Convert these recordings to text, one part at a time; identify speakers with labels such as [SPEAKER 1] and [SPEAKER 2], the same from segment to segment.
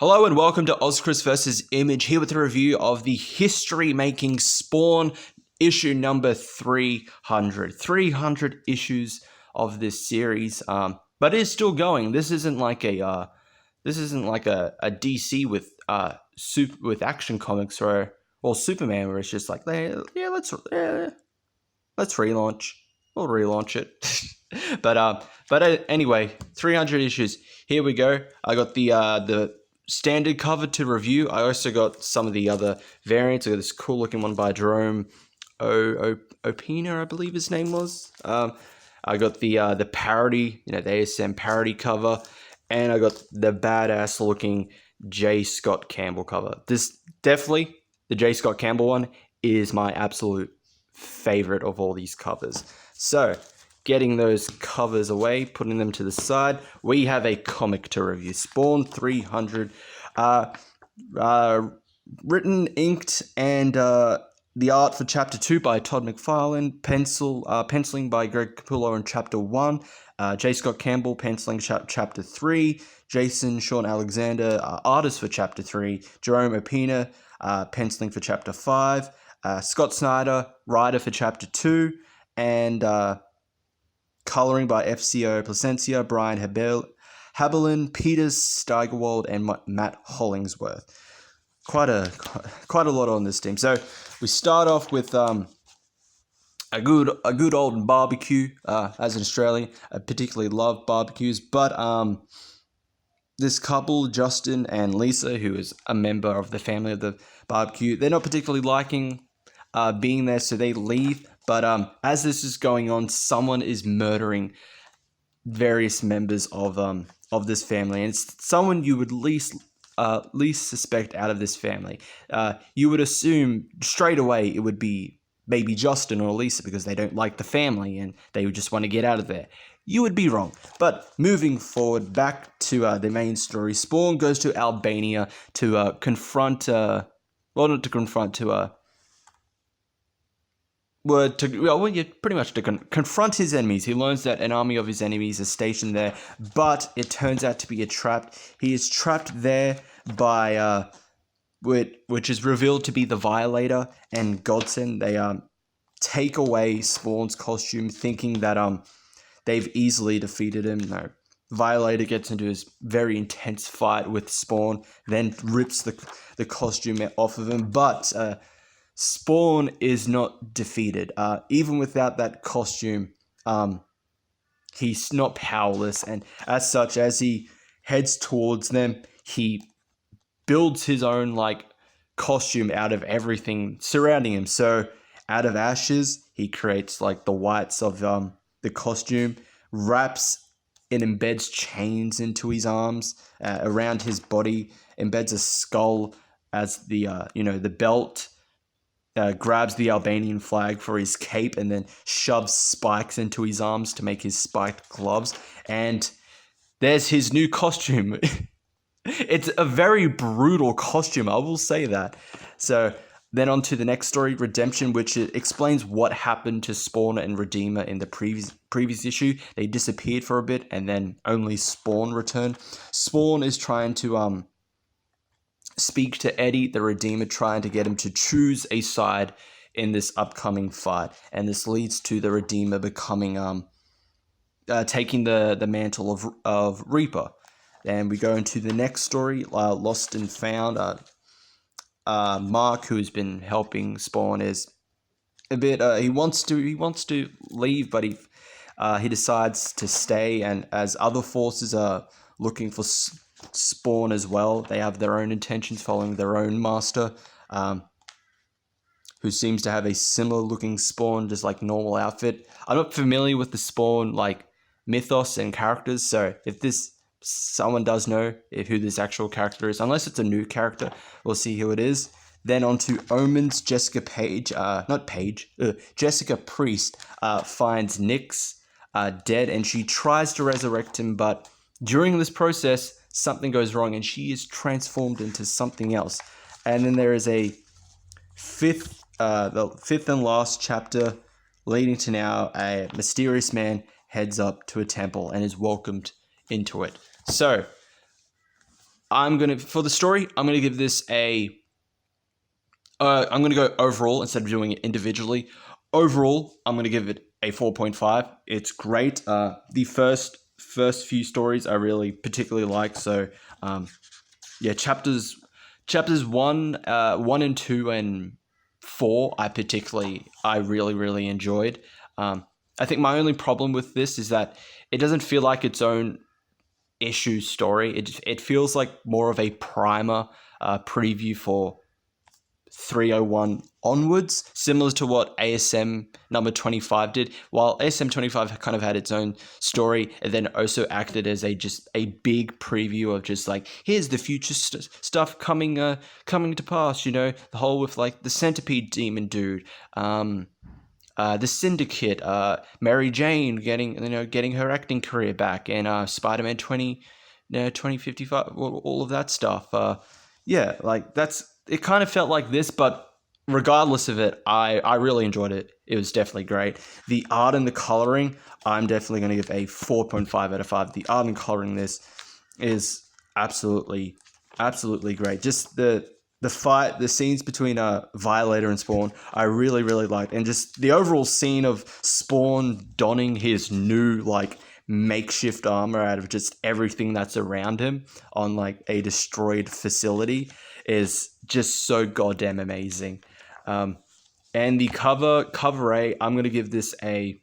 [SPEAKER 1] Hello and welcome to OZChris vs. Image, here with a review of the history-making Spawn issue number 300. 300 issues of this series, but it is still going. This isn't like a DC with with Action Comics or Superman, where it's just like, let's relaunch. We'll relaunch it. but anyway, 300 issues. Here we go. I got the standard cover to review. I also got some of the other variants. I got this cool looking one by Jerome Opina, I believe his name was. I got the parody, the ASM parody cover, and I got the badass looking J. Scott Campbell cover. This definitely, the J. Scott Campbell one, is my absolute favorite of all these covers. So, getting those covers away, putting them to the side, we have a comic to review. Spawn 300, written, inked, and the art for Chapter 2 by Todd McFarlane, penciling by Greg Capullo in Chapter 1, J. Scott Campbell penciling Chapter 3, Jason Sean Alexander, artist for Chapter 3, Jerome Opina, penciling for Chapter 5, Scott Snyder, writer for Chapter 2, and coloring by FCO Placencia, Brian Habelin, Peter Steigerwald, and Matt Hollingsworth. Quite a lot on this team. So we start off with a good old barbecue. As an Australian, I particularly love barbecues, but this couple, Justin and Lisa, who is a member of the family of the barbecue, they're not particularly liking being there, so they leave. But as this is going on, someone is murdering various members of this family, and it's someone you would least suspect out of this family. You would assume straight away it would be maybe Justin or Lisa because they don't like the family and they would just want to get out of there. You would be wrong. But moving forward, back to the main story, Spawn goes to Albania to confront confront his enemies. He learns that an army of his enemies is stationed there, but it turns out to be a trap. He is trapped there by, which is revealed to be the Violator and Godsend. They take away Spawn's costume, thinking that they've easily defeated him. No, Violator gets into his very intense fight with Spawn, then rips the costume off of him, but Spawn is not defeated. Even without that costume, he's not powerless, and as such, as he heads towards them, he builds his own costume out of everything surrounding him. So out of ashes, he creates the whites of the costume, wraps and embeds chains into his arms, around his body, embeds a skull as the belt. Grabs the Albanian flag for his cape and then shoves spikes into his arms to make his spiked gloves. And there's his new costume. It's a very brutal costume, I will say that. So then on to the next story, Redemption, which explains what happened to Spawn and Redeemer in the previous issue. They disappeared for a bit and then only Spawn returned. Spawn is trying to speak to Eddie, the Redeemer, trying to get him to choose a side in this upcoming fight, and this leads to the Redeemer becoming taking the mantle of Reaper. And we go into the next story, Lost and Found. Mark, who has been helping Spawn, is a bit he wants to leave, but he decides to stay, and as other forces are looking for Spawn as well, they have their own intentions, following their own master, who seems to have a similar looking Spawn, just normal outfit. I'm not familiar with the Spawn mythos and characters, so if someone does know who this actual character is, unless it's a new character, we'll see who it is. Then on to Omens. Jessica Priest finds Nyx dead, and she tries to resurrect him, but during this process, something goes wrong and she is transformed into something else. And then there is the fifth and last chapter, leading to now a mysterious man heads up to a temple and is welcomed into it. So for the story, I'm gonna give this a. I'm gonna go overall instead of doing it individually. Overall, I'm gonna give it a 4.5. It's great. The first few stories I really particularly like. So, yeah, chapters 1 and 2 and 4 I really enjoyed. I think my only problem with this is that it doesn't feel like its own issue story. It feels like more of a primer preview for 301 onwards, similar to what ASM number 25 did. While ASM 25 kind of had its own story, it then also acted as just a big preview of just like, here's the future stuff coming to pass. You know, the whole with like the centipede demon dude, the Syndicate, Mary Jane getting her acting career back, and Spider-Man 2055, all of that stuff. Yeah, like it kind of felt like this, but regardless of it, I really enjoyed it. It was definitely great. The art and the coloring, I'm definitely going to give a 4.5 out of 5. The art and coloring in this is absolutely great. Just the fight, the scenes between Violator and Spawn, I really liked, and just the overall scene of Spawn donning his new like makeshift armor out of just everything that's around him on like a destroyed facility is just so goddamn amazing. And the cover A, I'm gonna give this a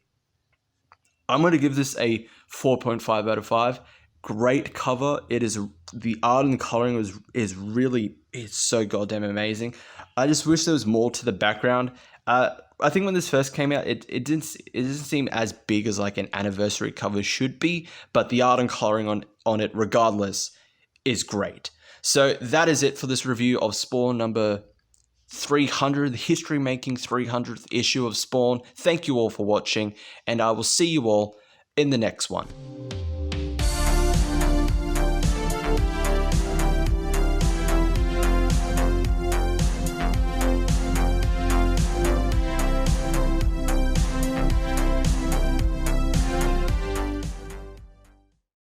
[SPEAKER 1] 4.5 out of 5. Great cover. It is, the art and the coloring is so goddamn amazing. I just wish there was more to the background. I think when this first came out, it didn't seem as big as like an anniversary cover should be, but the art and coloring on it regardless is great. So that is it for this review of Spawn number 300, the history-making 300th issue of Spawn. Thank you all for watching, and I will see you all in the next one.